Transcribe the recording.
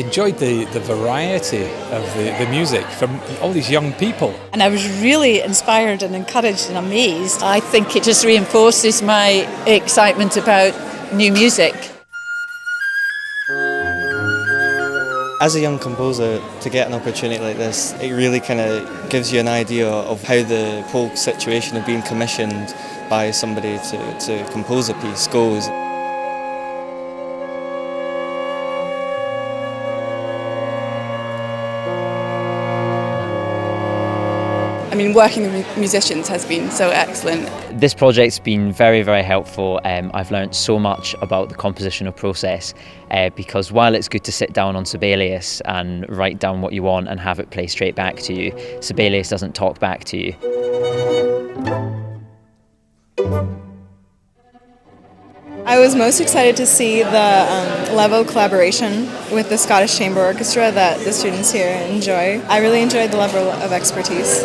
enjoyed the variety of the music from all these young people. And I was really inspired and encouraged and amazed. I think it just reinforces my excitement about new music. As a young composer, to get an opportunity like this, it really kind of gives you an idea of how the whole situation of being commissioned by somebody to compose a piece goes. I mean, working with musicians has been so excellent. This project's been very, very helpful. I've learnt so much about the compositional process because while it's good to sit down on Sibelius and write down what you want and have it play straight back to you, Sibelius doesn't talk back to you. I was most excited to see the level of collaboration with the Scottish Chamber Orchestra that the students here enjoy. I really enjoyed the level of expertise.